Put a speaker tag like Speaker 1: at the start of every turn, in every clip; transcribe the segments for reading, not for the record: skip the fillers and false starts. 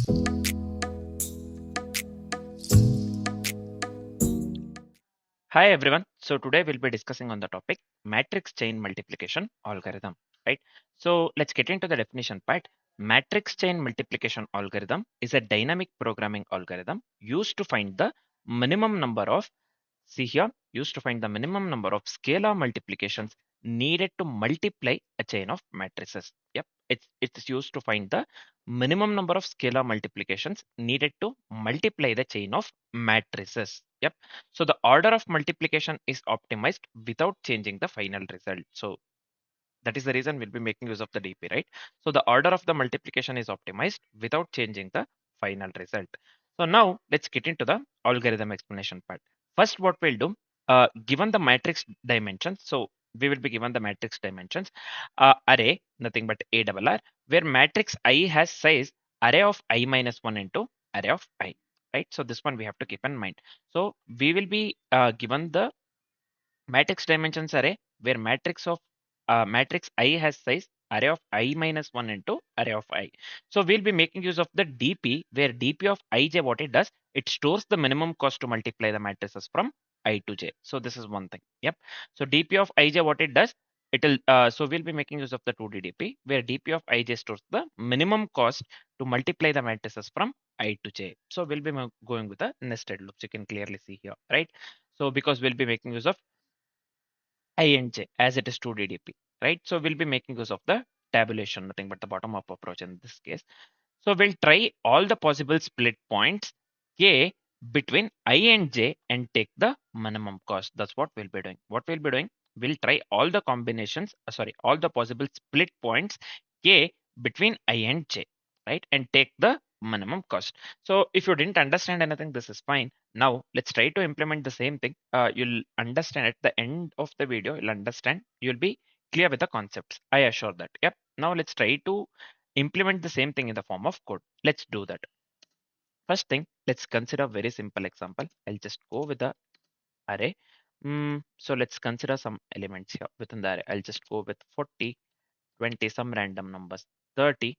Speaker 1: Hi everyone. So today we'll be discussing on the topic matrix chain multiplication algorithm, right? So let's get into the definition part. Matrix chain multiplication algorithm is a dynamic programming algorithm used to find the minimum number of, see here, used to find the minimum number of scalar multiplications needed to multiply a chain of matrices. Yep, it's used to find the minimum number of scalar multiplications needed to multiply the chain of matrices. Yep. So the order of multiplication is optimized without changing the final result. So that is the reason we'll be making use of the DP, right? So the order of the multiplication is optimized without changing the final result. So now let's get into the algorithm explanation part. First, what we'll do, given the matrix dimensions, so we will be given the matrix dimensions, array, nothing but A double R, where matrix I has size array of I minus 1 into array of I, right? So this one we have to keep in mind. So we will be given the matrix dimensions array where matrix I has size array of I minus 1 into array of I. So we'll be making use of the DP where DP of ij, what it does, it stores the minimum cost to multiply the matrices from I to j. So this is one thing. Yep. So DP of ij, what it does, it'll so we'll be making use of the 2D DP where DP of ij stores the minimum cost to multiply the matrices from I to j. So we'll be going with the nested loops. You can clearly see here, right? So because we'll be making use of I and j as it is 2D DP, right? So we'll be making use of the tabulation, nothing but the bottom up approach in this case. So we'll try all the possible split points k between I and j and take the minimum cost. That's what we'll be doing. What we'll be doing, we'll try all the combinations, all the possible split points k between I and j, right? And take the minimum cost. So if you didn't understand anything, this is fine. Now let's try to implement the same thing. You'll understand at the end of the video, you'll understand, you'll be clear with the concepts. I assure that. Yep. Now let's try to implement the same thing in the form of code. Let's do that. First thing, let's consider a very simple example. I'll just go with the array. So let's consider some elements here within the array. I'll just go with 40, 20, some random numbers, 30,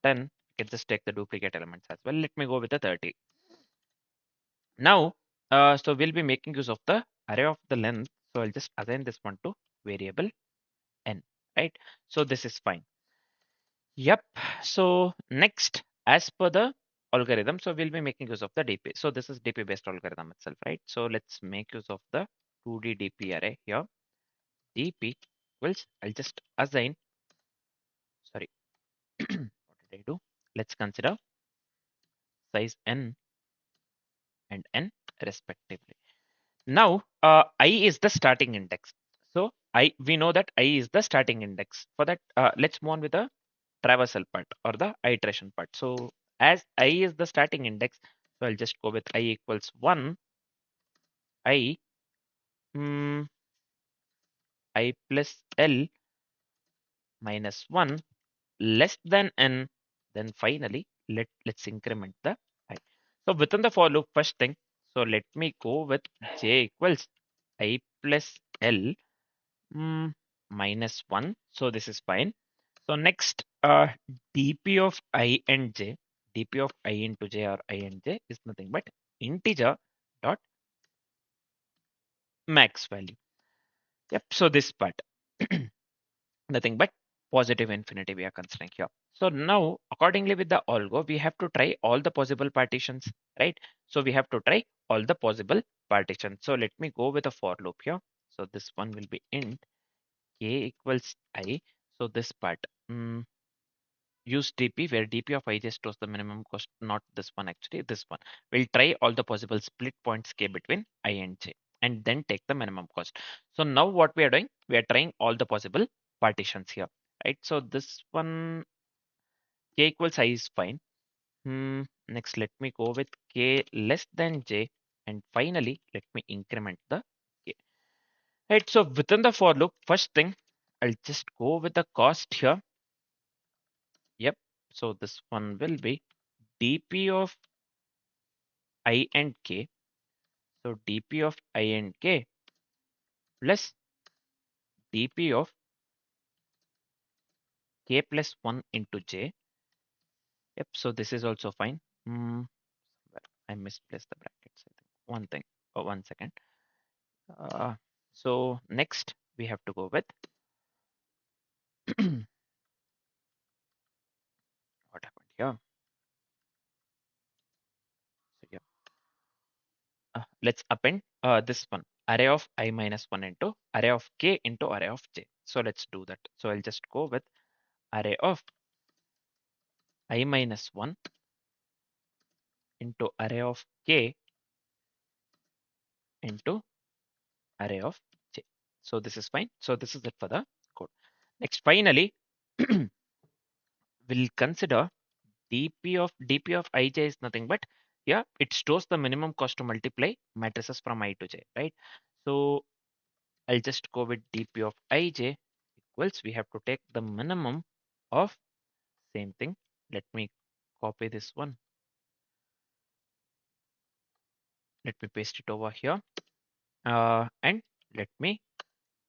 Speaker 1: 10. You can just take the duplicate elements as well. Let me go with the 30. Now, so we'll be making use of the array of the length. So I'll just assign this one to variable n, right? So this is fine. Yep. So next, as per the algorithm, so we'll be making use of the DP. So this is DP based algorithm itself, right? So let's make use of the 2D DP array here. DP equals, I'll just assign, sorry, what did I do? Let's consider size n and n respectively. Now, I is the starting index. So we know that I is the starting index. For that, let's move on with the traversal part or the iteration part. So as I is the starting index, so I'll just go with I equals 1, I, I plus L minus 1 less than N. Then finally, let's increment the I. So within the for loop, first thing, so let me go with J equals I plus L minus 1. So this is fine. So next, dp of I and j, dp of I into j or I and j is nothing but integer dot max value. Yep. So this part, nothing but positive infinity we are considering here. So now, accordingly with the algo, we have to try all the possible partitions, right? So we have to try all the possible partitions. So let me go with a for loop here. So this one will be int k equals I. So this part. Use DP where DP of ij stores the minimum cost, not this one actually, this one. We'll try all the possible split points k between I and j and then take the minimum cost. So now what we are doing, we are trying all the possible partitions here, right? So this one k equals I is fine. Next, let me go with k less than j and finally let me increment the k. Right, so within the for loop, first thing, I'll just go with the cost here. Yep, so this one will be dp of I and k. So dp of I and k plus dp of k plus 1 into j Yep, so this is also fine. Well, I misplaced the brackets, I think. One thing, 1 second. Uh, so next we have to go with what happened here. So yeah, let's append this one, array of I minus 1 into array of k into array of j. So let's do that. So I'll just go with array of I minus 1 into array of k into array of j. So this is fine. So this is it for the code. Next, finally, we'll consider dp of ij is nothing but, yeah, it stores the minimum cost to multiply matrices from I to j, right? So I'll just go with dp of ij equals, we have to take the minimum of same thing. Let me copy this one. Let me paste it over here. And let me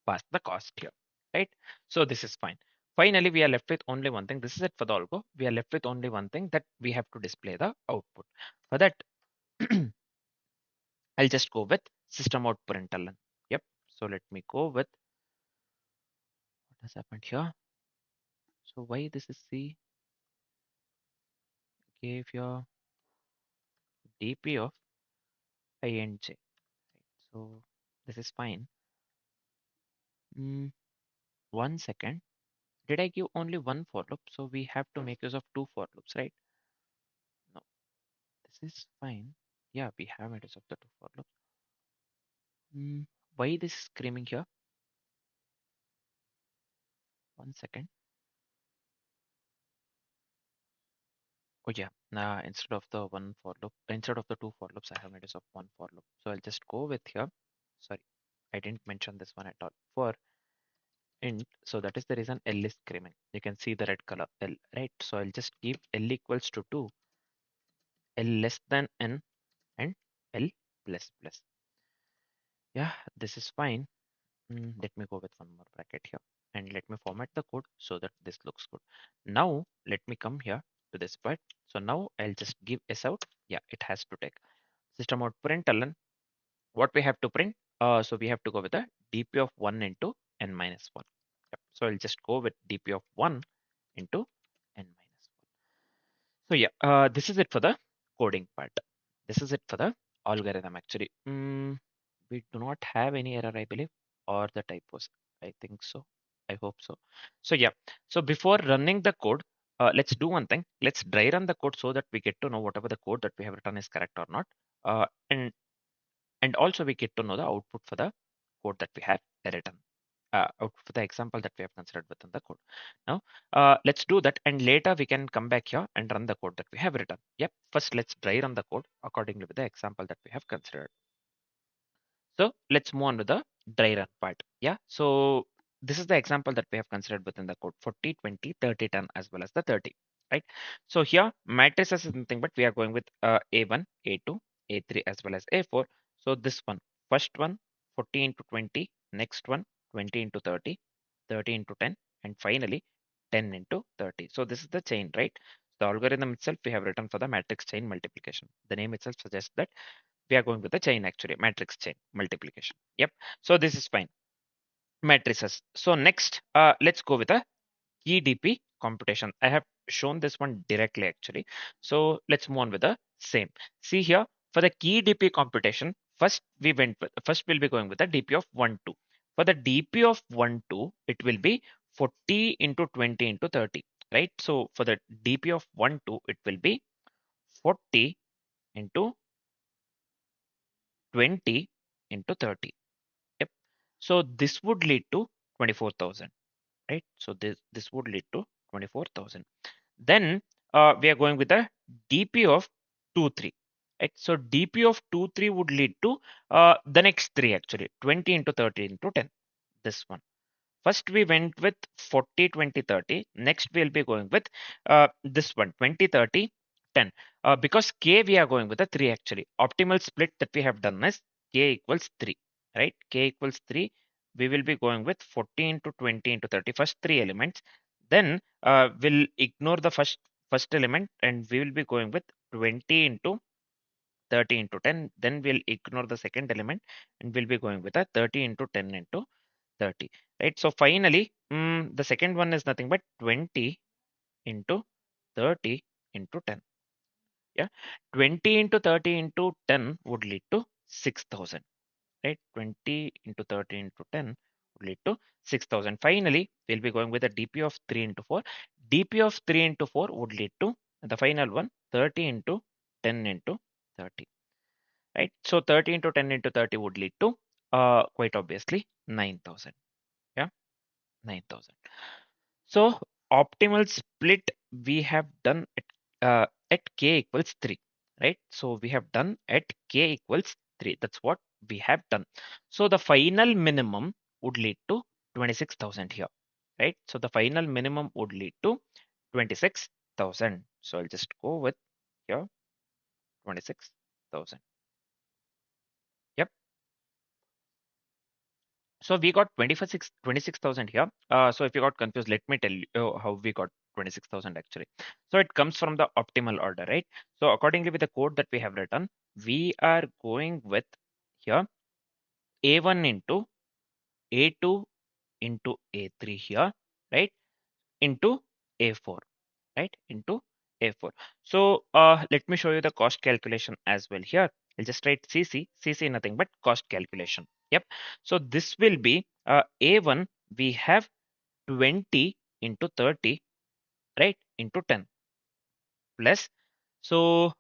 Speaker 1: pass the cost here, right? So this is fine. Finally, we are left with only one thing. This is it for the algo. We are left with only one thing, that we have to display the output. For that, I'll just go with system out println. Yep. So let me go with what has happened here. So why this is C? Gave your dp of I and j. So this is fine. 1 second. Did I give only one for loop? So we have to make use of two for loops, right? No, this is fine. Yeah, we have made use of the two for loops. Why this screaming here? 1 second. Oh yeah. Now instead of the one for loop, instead of the two for loops, I have made use of one for loop. So I'll just go with here. Sorry, I didn't mention this one at all. For int, so that is the reason L is screaming. You can see the red color L, right? So I'll just give L equals to 2, L less than N, and L plus plus. Yeah, this is fine. Let me go with one more bracket here, and let me format the code so that this looks good. Now let me come here to this part. So now I'll just give S out. Yeah, it has to take system out println. What we have to print? So we have to go with the dp of 1 into n minus 1. Yep. So I'll just go with dp of 1 into n minus 1. So yeah, this is it for the coding part. This is it for the algorithm actually. We do not have any error, I believe, or the typos. I think so. I hope so. So yeah, so before running the code, let's do one thing. Let's dry run the code so that we get to know whatever the code that we have written is correct or not. Uh, and and also we get to know the output for the code that we have written. Output for the example that we have considered within the code. Now, let's do that, and later we can come back here and run the code that we have written. Yep. First, let's dry run the code accordingly with the example that we have considered. So let's move on to the dry run part. Yeah. So this is the example that we have considered within the code: 40, 20, 30, 10, as well as the 30. Right. So here matrices is nothing but we are going with A1, A2, A3, as well as A4. So this one, first one, 40 into 20, next one, 20 into 30, 30 into 10, and finally 10 into 30. So this is the chain, right? The algorithm itself we have written for the matrix chain multiplication. The name itself suggests that we are going with the chain actually, matrix chain multiplication. Yep. So this is fine. Matrices. So next, let's go with a key DP computation. I have shown this one directly actually. So let's move on with the same. See here, for the key DP computation, first we'll be going with the DP of 1, 2. For the DP of 1, 2, it will be 40 into 20 into 30, right? So for the DP of 1, 2, it will be 40 into 20 into 30. Yep. So this would lead to 24,000, right? So this would lead to 24,000. Then we are going with the DP of 2, 3. Right? So DP of 2, 3 would lead to the next three actually, 20 into 30 into 10. This one. First we went with 40, 20, 30. Next we'll be going with this one, 20, 30, 10. Because K we are going with the 3 actually. Optimal split that we have done is K equals 3, right? K equals 3. We will be going with 40 into 20 into 30, first three elements. Then we'll ignore the first first element and we will be going with 20 into 30 into 10. Then we'll ignore the second element and we'll be going with a 30 into 10 into 30. Right. So finally, the second one is nothing but 20 into 30 into 10. Yeah. 20 into 30 into 10 would lead to 6,000. Right. 20 into 30 into 10 would lead to 6,000. Finally, we'll be going with a DP of 3 into 4. DP of 3 into 4 would lead to the final one 30 into 10 into 30. Right. So 30 into 10 into 30 would lead to quite obviously 9,000. Yeah. 9,000. So optimal split we have done at k equals 3, right? So we have done at k equals 3. That's what we have done. So the final minimum would lead to 26,000 here, right? So the final minimum would lead to 26,000. So I'll just go with here 26,000. Yep. So we got 26,000 here. So if you got confused, let me tell you how we got 26,000 actually. So it comes from the optimal order, right? So accordingly with the code that we have written, we are going with here A1 into A2 into A3 here, right? Into A4, right? Into A4. So let me show you the cost calculation as well here. I'll just write CC nothing but cost calculation. Yep. So this will be A1, we have 20 into 30, right? Into 10 plus. So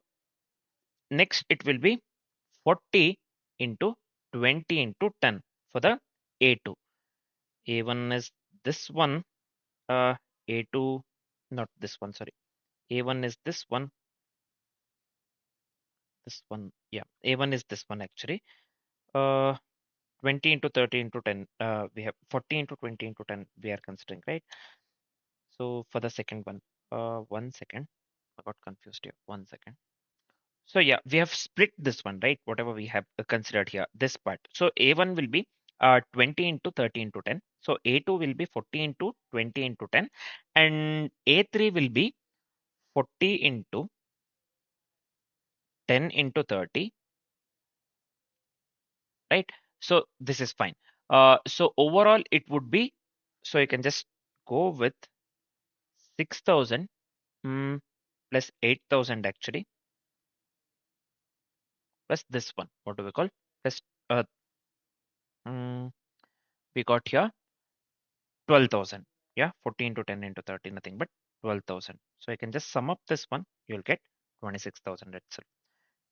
Speaker 1: next it will be 40 into 20 into 10 for the A2. A1 is this one, A2, not this one, sorry. A1 is this one, yeah. A1 is this one actually. Uh, 20 into 30 into 10, we have 40 into 20 into 10 we are considering, right? So for the second one, 1 second, I got confused here, 1 second. So yeah, we have split this one, right? Whatever we have considered here, this part. So A1 will be 20 into 30 into 10. So A2 will be 40 into 20 into 10. And A3 will be 40 into 10 into 30, right? So this is fine. So overall it would be, so you can just go with 6,000 plus 8,000 actually, plus this one. What do we call? Plus uh, mm, we got here 12,000. Yeah, 40 into 10 into 30, nothing but 12,000. So I can just sum up this one. You'll get 26,000 itself.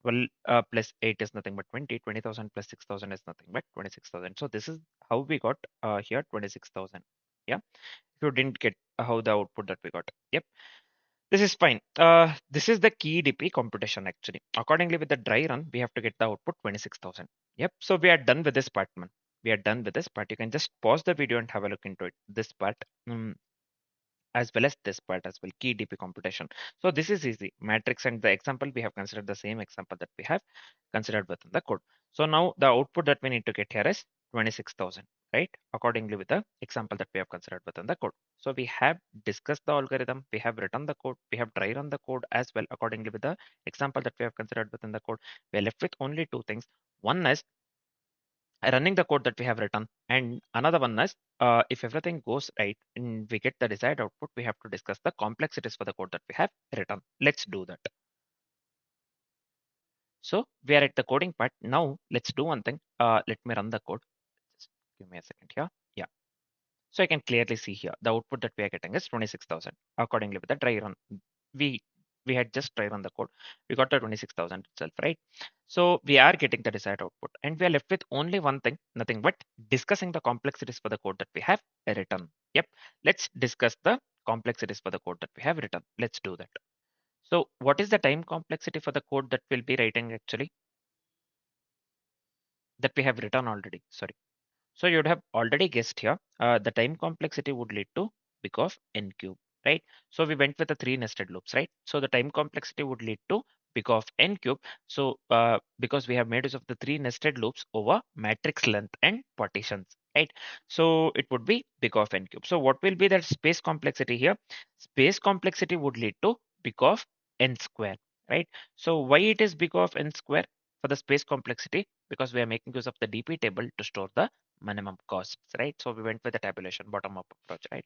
Speaker 1: 12 plus 8 is nothing but 20. 20,000 plus 6,000 is nothing but 26,000. So this is how we got here 26,000. Yeah. If you didn't get how the output that we got. Yep. This is fine. This is the key DP computation actually. Accordingly, with the dry run, we have to get the output 26,000. Yep. So we are done with this part, man. We are done with this part. You can just pause the video and have a look into it. This part. As well as this part as well, key DP computation. So this is easy. Matrix and the example, we have considered the same example that we have considered within the code. So now the output that we need to get here is 26,000, right? Accordingly with the example that we have considered within the code. So we have discussed the algorithm, we have written the code, we have dry run the code as well accordingly with the example that we have considered within the code. We are left with only two things. One is running the code that we have written, and another one is if everything goes right and we get the desired output, we have to discuss the complexities for the code that we have written. Let's do that. So we are at the coding part now. Let's do one thing. Let me run the code. Just give me a second here. Yeah. So I can clearly see here the output that we are getting is 26,000 accordingly with the dry run. We we had just dry run the code. We got the 26,000 itself, right? So we are getting the desired output and we are left with only one thing, nothing but discussing the complexities for the code that we have written. Yep. Let's discuss the complexities for the code that we have written. Let's do that. So what is the time complexity for the code that we'll be writing actually that we have written already? Sorry. So you'd have already guessed here, the time complexity would lead to big of n cube, right? So we went with the three nested loops, right? So the time complexity would lead to big of n cube. So because we have made use of the three nested loops over matrix length and partitions, right? So it would be big of n cube. So what will be that space complexity here? Space complexity would lead to big of n square, right? So why it is big of n square for the space complexity? Because we are making use of the DP table to store the minimum costs, right? So we went with the tabulation bottom up approach, right?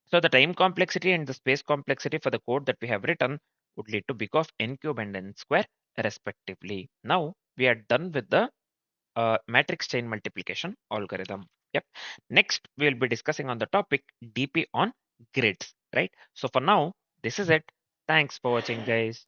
Speaker 1: So the time complexity and the space complexity for the code that we have written would lead to big of n cube and n square respectively. Now we are done with the matrix chain multiplication algorithm. Yep. Next, we will be discussing on the topic DP on grids, right? So for now, this is it. Thanks for watching, guys.